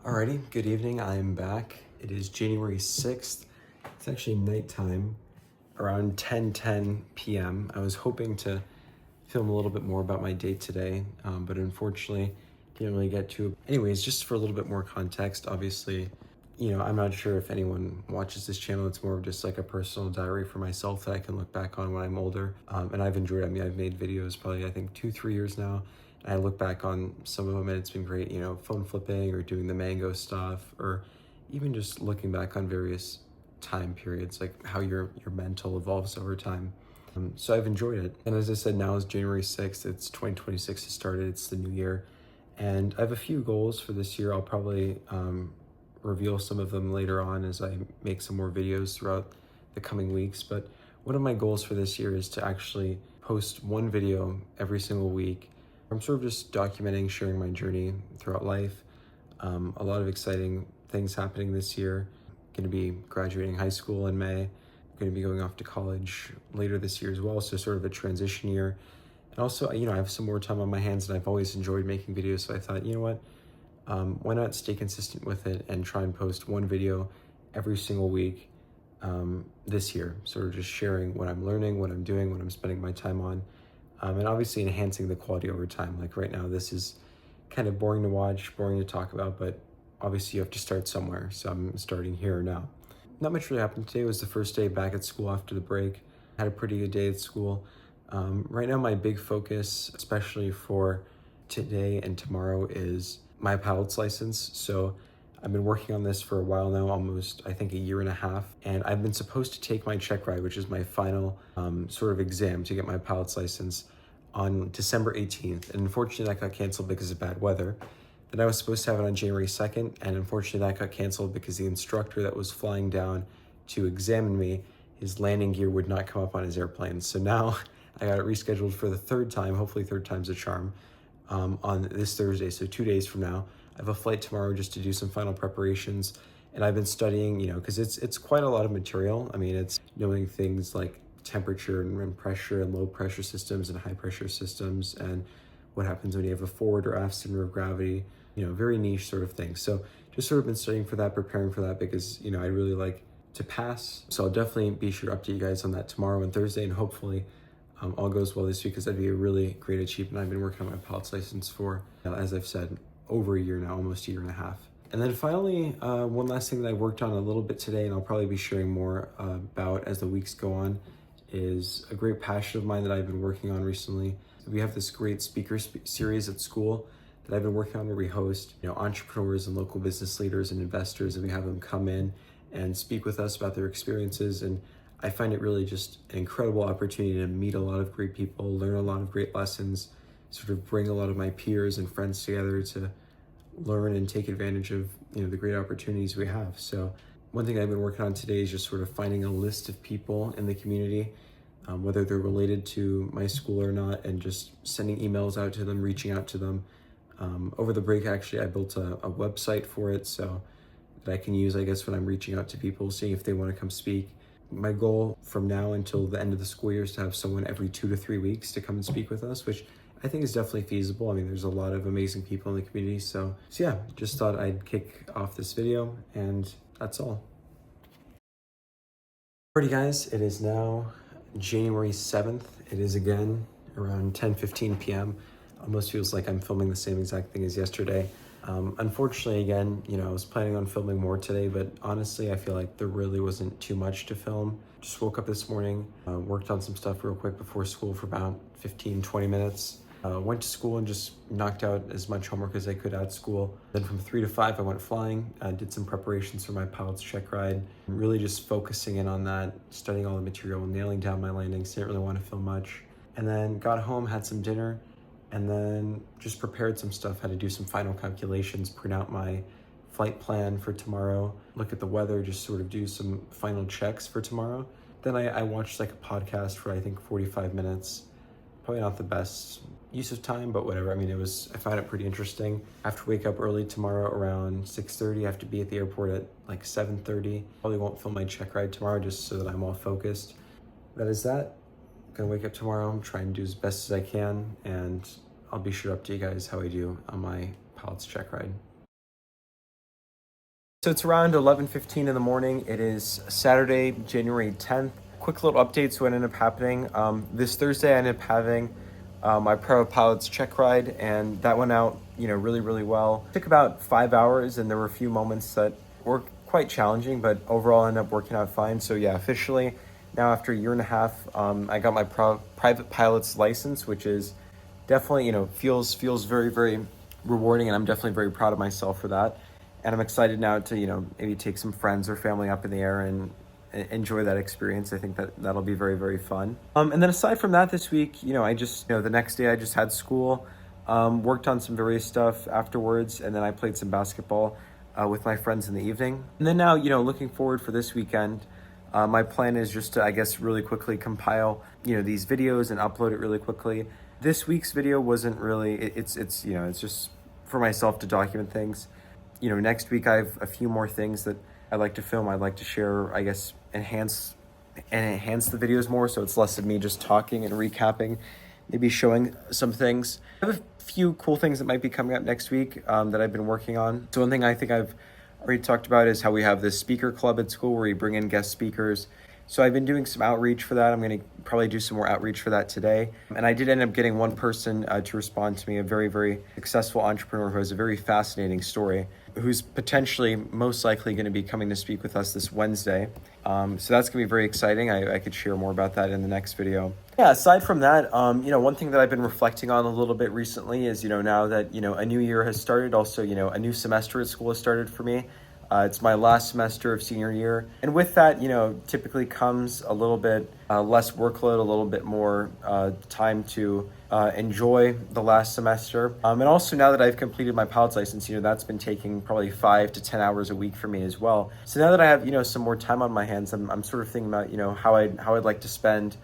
Alrighty, good evening. I am back. It is January 6th. It's actually nighttime, around 10:10 p.m. I was hoping to film a little bit more about my day today, but unfortunately didn't really get to. Anyways, just for a little bit more context, obviously, I'm not sure if anyone watches this channel. It's more of just like a personal diary for myself that I can look back on when I'm older. And I've enjoyed it. I mean, I've made videos probably, I think, 2-3 years now. And I look back on some of them and it's been great, phone flipping or doing the mango stuff, or even just looking back on various time periods, like how your mental evolves over time. So I've enjoyed it. And as I said, now is January 6th. It's 2026 has started. It's the new year. And I have a few goals for this year. I'll probably reveal some of them later on as I make some more videos throughout the coming weeks. But one of my goals for this year is to actually post one video every single week. I'm sort of just documenting, sharing my journey throughout life. A lot of exciting things happening this year. Going to be graduating high school in May. Going to be going off to college later this year as well. So sort of a transition year. And also, I have some more time on my hands and I've always enjoyed making videos. So I thought, you know what? Why not stay consistent with it and try and post one video every single week this year, sort of just sharing what I'm learning, what I'm doing, what I'm spending my time on, and obviously enhancing the quality over time. Like right now, this is kind of boring to watch, boring to talk about, but obviously you have to start somewhere. So I'm starting here now. Not much really happened today. It was the first day back at school after the break. Had a pretty good day at school. Right now, my big focus, especially for today and tomorrow, is my pilot's license. So I've been working on this for a while now, almost, I think, a year and a half. And I've been supposed to take my check ride, which is my final sort of exam to get my pilot's license, on December 18th. And unfortunately, that got canceled because of bad weather. Then I was supposed to have it on January 2nd. And unfortunately, that got canceled because the instructor that was flying down to examine me, his landing gear would not come up on his airplane. So now I got it rescheduled for the third time, hopefully third time's a charm, on this Thursday, so 2 days from now. I have a flight tomorrow just to do some final preparations. And I've been studying, because it's quite a lot of material. I mean, it's knowing things like temperature and pressure and low pressure systems and high pressure systems, and what happens when you have a forward or aft center of gravity, very niche sort of thing. So just sort of been studying for that, preparing for that, because, I really like to pass. So I'll definitely be sure to update you guys on that tomorrow and Thursday, and hopefully all goes well this week, because that'd be a really great achievement. I've been working on my pilot's license for, as I've said, over a year now, almost a year and a half. And then finally, one last thing that I worked on a little bit today, and I'll probably be sharing more about as the weeks go on, is a great passion of mine that I've been working on recently. We have this great speaker series at school that I've been working on, where we host, entrepreneurs and local business leaders and investors, and we have them come in and speak with us about their experiences. And I find it really just an incredible opportunity to meet a lot of great people, learn a lot of great lessons, sort of bring a lot of my peers and friends together to learn and take advantage of, the great opportunities we have. So one thing I've been working on today is just sort of finding a list of people in the community, whether they're related to my school or not, and just sending emails out to them, reaching out to them. Over the break, actually, I built a website for it, so that I can use, I guess, when I'm reaching out to people, seeing if they want to come speak. My goal from now until the end of the school year is to have someone every 2 to 3 weeks to come and speak with us, which I think is definitely feasible. I mean, there's a lot of amazing people in the community. So yeah, just thought I'd kick off this video, and that's all. Alrighty guys, it is now January 7th. It is again around 10:15 p.m. Almost feels like I'm filming the same exact thing as yesterday. Unfortunately, again, I was planning on filming more today, but honestly, I feel like there really wasn't too much to film. Just woke up this morning, worked on some stuff real quick before school for about 15-20 minutes. Went to school and just knocked out as much homework as I could at school. Then from 3 to 5, I went flying, did some preparations for my pilot's check ride, really just focusing in on that, studying all the material, nailing down my landings. Didn't really want to film much. And then got home, had some dinner, and then just prepared some stuff, had to do some final calculations, print out my flight plan for tomorrow, look at the weather, just sort of do some final checks for tomorrow. Then I watched like a podcast for, I think, 45 minutes. Probably not the best use of time, but whatever. I mean, I found it pretty interesting. I have to wake up early tomorrow around 6:30. I have to be at the airport at like 7:30. Probably won't film my check ride tomorrow just so that I'm all focused. That is that. Gonna wake up tomorrow, try and do as best as I can, and I'll be sure to update you guys how I do on my pilot's check ride. So it's around 11:15 in the morning. It is Saturday, January 10th. Quick little updates what ended up happening. This Thursday I ended up having my private pilot's check ride, and that went out, really, really well. It took about 5 hours, and there were a few moments that were quite challenging, but overall ended up working out fine. So yeah, officially now after a year and a half, I got my private pilot's license, which is definitely, feels very, very rewarding, and I'm definitely very proud of myself for that. And I'm excited now to, maybe take some friends or family up in the air and enjoy that experience. I think that'll be very, very fun. And then aside from that, this week, I just, the next day I just had school, worked on some various stuff afterwards, and then I played some basketball with my friends in the evening. And then now, looking forward for this weekend, my plan is just to, I guess, really quickly compile, these videos and upload it really quickly. This week's video wasn't really, it's just for myself to document things. Next week I have a few more things that I'd like to film. I'd like to share, I guess, enhance the videos more, so it's less of me just talking and recapping, maybe showing some things. I have a few cool things that might be coming up next week that I've been working on. So one thing I think I've already talked about is how we have this speaker club at school where we bring in guest speakers. So I've been doing some outreach for that. I'm going to probably do some more outreach for that today. And I did end up getting one person to respond to me, a very, very successful entrepreneur who has a very fascinating story, who's potentially most likely going to be coming to speak with us this Wednesday. So that's going to be very exciting. I could share more about that in the next video. Yeah, aside from that, one thing that I've been reflecting on a little bit recently is, now that, a new year has started, also, a new semester at school has started for me. It's my last semester of senior year. And with that, typically comes a little bit less workload, a little bit more time to enjoy the last semester. And also now that I've completed my pilot's license, that's been taking probably 5 to 10 hours a week for me as well. So now that I have, some more time on my hands, I'm sort of thinking about, how I'd like to spend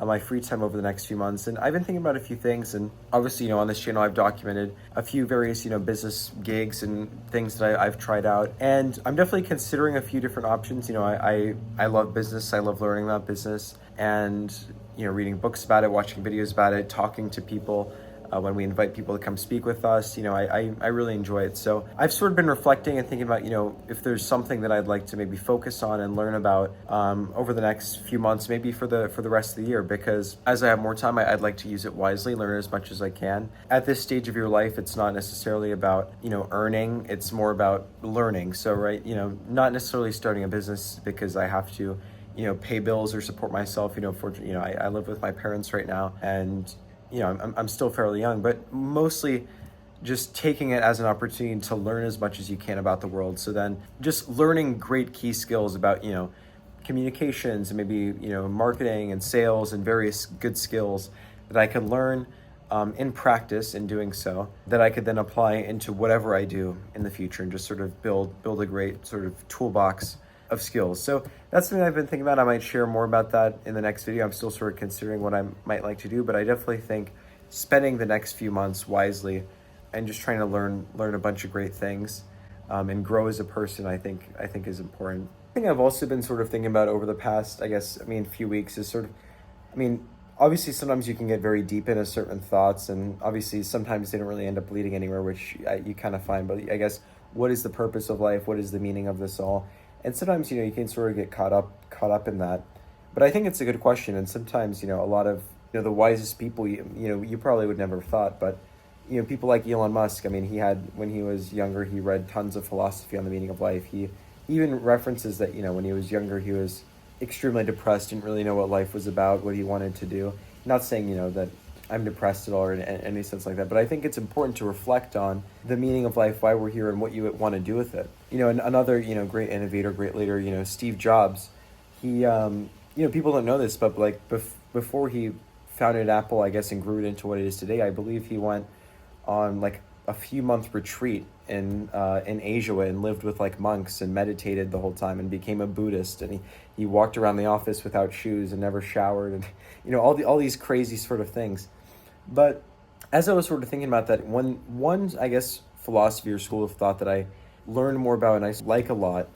my free time over the next few months. And I've been thinking about a few things, and obviously, on this channel, I've documented a few various, business gigs and things that I've tried out. And I'm definitely considering a few different options. I love business. I love learning about business and, reading books about it, watching videos about it, talking to people. When we invite people to come speak with us, I really enjoy it. So I've sort of been reflecting and thinking about, if there's something that I'd like to maybe focus on and learn about over the next few months, maybe for the rest of the year, because as I have more time, I'd like to use it wisely, learn as much as I can. At this stage of your life, it's not necessarily about, earning, it's more about learning. So, right, not necessarily starting a business because I have to, pay bills or support myself. Fortunately, I live with my parents right now, and I'm still fairly young, but mostly just taking it as an opportunity to learn as much as you can about the world. So then just learning great key skills about, communications and maybe, marketing and sales and various good skills that I can learn in practice in doing so, that I could then apply into whatever I do in the future and just sort of build a great sort of toolbox of skills. So that's something I've been thinking about. I might share more about that in the next video. I'm still sort of considering what I might like to do, but I definitely think spending the next few months wisely and just trying to learn a bunch of great things and grow as a person, I think is important. I think I've also been sort of thinking about over the past, few weeks is sort of, obviously sometimes you can get very deep into certain thoughts, and obviously sometimes they don't really end up leading anywhere, which you kind of find, but I guess, what is the purpose of life? What is the meaning of this all? And sometimes, you can sort of get caught up in that. But I think it's a good question. And sometimes, a lot of, the wisest people, you probably would never have thought, but, people like Elon Musk, when he was younger, he read tons of philosophy on the meaning of life. He even references that, when he was younger, he was extremely depressed, didn't really know what life was about, what he wanted to do. Not saying, that I'm depressed at all or in any sense like that, but I think it's important to reflect on the meaning of life, why we're here, and what you want to do with it. And another, great innovator, great leader, Steve Jobs, he, people don't know this, but before he founded Apple, I guess, and grew it into what it is today, I believe he went on a few month retreat in Asia and lived with monks and meditated the whole time and became a Buddhist, and he walked around the office without shoes and never showered, and all these crazy sort of things. But as I was sort of thinking about that, one I guess philosophy or school of thought that I learned more about and I like a lot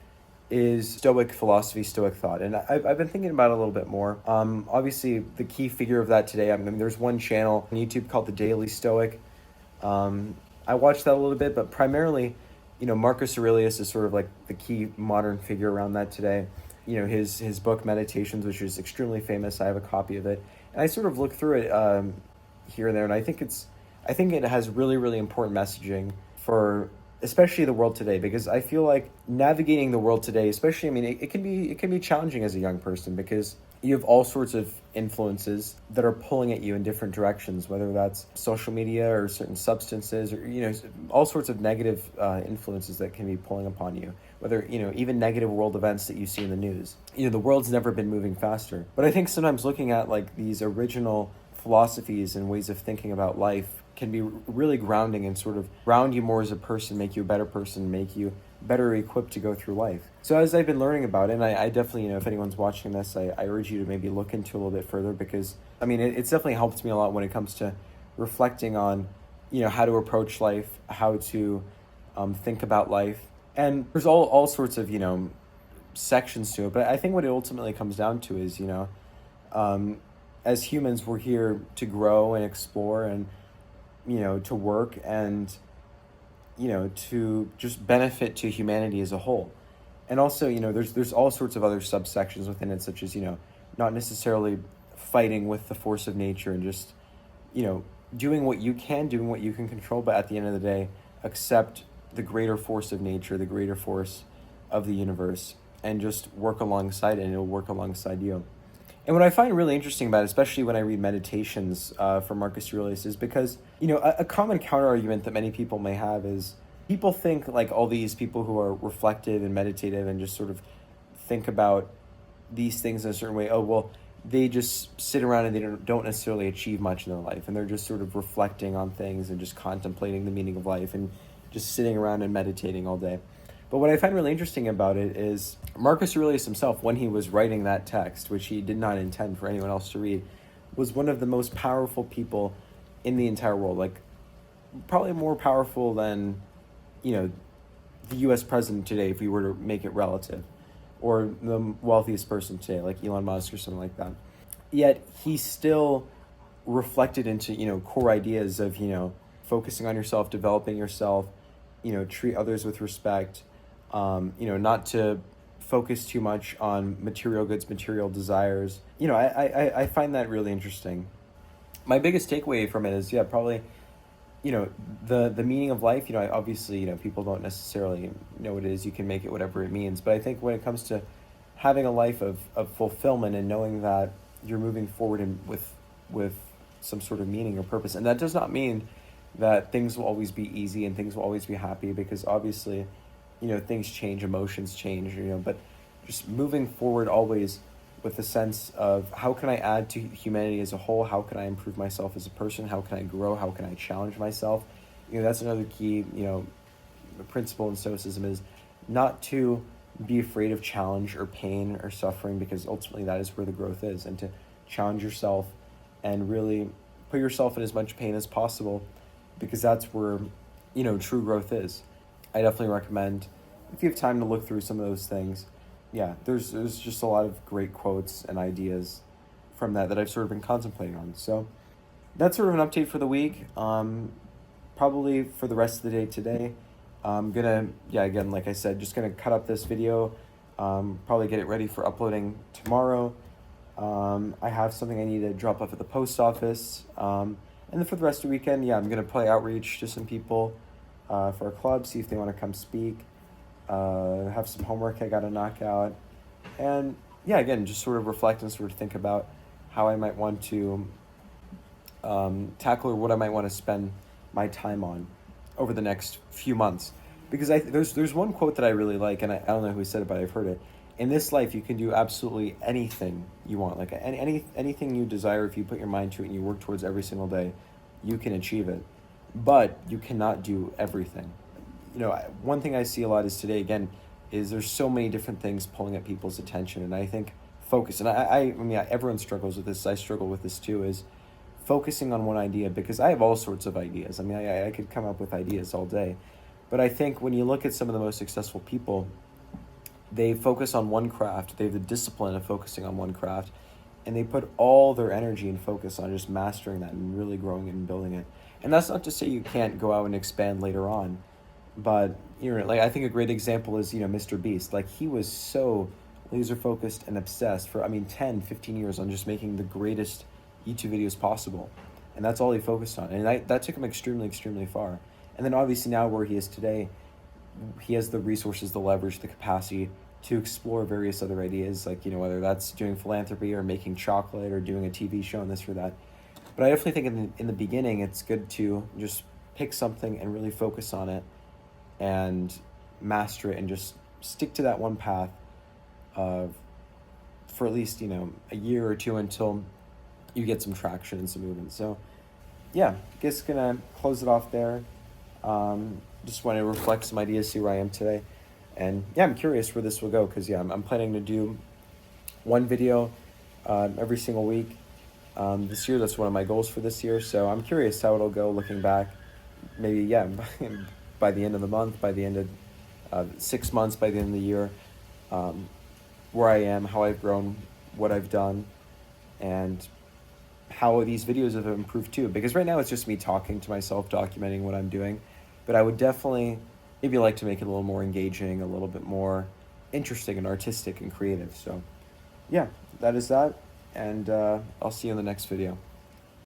is Stoic philosophy, Stoic thought. And I've been thinking about it a little bit more. Obviously, the key figure of that today, there's one channel on YouTube called The Daily Stoic. I watched that a little bit, but primarily Marcus Aurelius is sort of like the key modern figure around that today. His book Meditations, which is extremely famous. I have a copy of it, and I sort of look through it here and there, and I think it has really, really important messaging for especially the world today, because I feel like navigating the world today, especially, I mean, it can be challenging as a young person, because you have all sorts of influences that are pulling at you in different directions, whether that's social media or certain substances, or all sorts of negative influences that can be pulling upon you, whether even negative world events that you see in the news. The world's never been moving faster, but I think sometimes looking at like these original philosophies and ways of thinking about life can be really grounding and sort of ground you more as a person, make you a better person, make you better equipped to go through life. So as I've been learning about it, and I definitely, if anyone's watching this, I urge you to maybe look into a little bit further, because I mean, it's definitely helped me a lot when it comes to reflecting on, how to approach life, how to think about life. And there's all sorts of, sections to it. But I think what it ultimately comes down to is, as humans, we're here to grow and explore and, to work and, to just benefit to humanity as a whole. And also, there's all sorts of other subsections within it, such as, not necessarily fighting with the force of nature and just, doing what you can, doing what you can control, but at the end of the day, accept the greater force of nature, the greater force of the universe, and just work alongside it, and it'll work alongside you. And what I find really interesting about it, especially when I read Meditations from Marcus Aurelius, is because, a common counter-argument that many people may have is people think like all these people who are reflective and meditative and just sort of think about these things in a certain way, oh, well, they just sit around and they don't necessarily achieve much in their life. And they're just sort of reflecting on things and just contemplating the meaning of life and just sitting around and meditating all day. But what I find really interesting about it is Marcus Aurelius himself, when he was writing that text, which he did not intend for anyone else to read, was one of the most powerful people in the entire world. Like, probably more powerful than, the U.S. president today, if we were to make it relative, or the wealthiest person today, like Elon Musk or something like that. Yet he still reflected into, core ideas of, focusing on yourself, developing yourself, treat others with respect, not to focus too much on material goods, material desires. I find that really interesting. My biggest takeaway from it is, probably, the meaning of life. Obviously, people don't necessarily know what it is. You can make it whatever it means. But I think when it comes to having a life of fulfillment and knowing that you're moving forward with some sort of meaning or purpose, and that does not mean that things will always be easy and things will always be happy, because obviously, things change, emotions change, but just moving forward always with a sense of how can I add to humanity as a whole? How can I improve myself as a person? How can I grow? How can I challenge myself? That's another key, principle in Stoicism, is not to be afraid of challenge or pain or suffering, because ultimately that is where the growth is, and to challenge yourself and really put yourself in as much pain as possible, because that's where, true growth is. I definitely recommend, if you have time, to look through some of those things. Yeah, there's just a lot of great quotes and ideas from that I've sort of been contemplating on. So that's sort of an update for the week. Probably for the rest of the day today, I'm gonna, again, like I said, just gonna cut up this video, probably get it ready for uploading tomorrow. I have something I need to drop off at the post office. And then for the rest of the weekend, I'm gonna play outreach to some people for our club, see if they want to come speak. Have some homework I got to knock out, and again, just sort of reflect and sort of think about how I might want to tackle, or what I might want to spend my time on over the next few months. Because there's one quote that I really like, and I don't know who said it, but I've heard it. In this life, you can do absolutely anything you want, like anything you desire. If you put your mind to it and you work towards every single day, you can achieve it. But you cannot do everything. One thing I see a lot is today, again, is there's so many different things pulling at people's attention. And I think focus, and I mean, everyone struggles with this. I struggle with this too, is focusing on one idea, because I have all sorts of ideas. I mean, I could come up with ideas all day. But I think when you look at some of the most successful people, they focus on one craft. They have the discipline of focusing on one craft, and they put all their energy and focus on just mastering that and really growing it and building it. And that's not to say you can't go out and expand later on. But like I think a great example is Mr. Beast. Like he was so laser focused and obsessed for 10, 15 years on just making the greatest YouTube videos possible, and that's all he focused on, and that took him extremely, extremely far. And then obviously now where he is today, he has the resources, the leverage, the capacity to explore various other ideas, like whether that's doing philanthropy or making chocolate or doing a TV show and this or that. But I definitely think in the beginning it's good to just pick something and really focus on it and master it and just stick to that one path of for at least a year or two until you get some traction and some movement. So yeah, I guess gonna close it off there. Just want to reflect some ideas, see where I am today, and yeah, I'm curious where this will go because I'm planning to do one video every single week this year. That's one of my goals for this year, so I'm curious how it'll go looking back. Maybe by the end of the month, by the end of 6 months, by the end of the year, where I am, how I've grown, what I've done, and how these videos have improved too. Because right now it's just me talking to myself, documenting what I'm doing, but I would definitely maybe like to make it a little more engaging, a little bit more interesting and artistic and creative. So yeah, that is that, and I'll see you in the next video.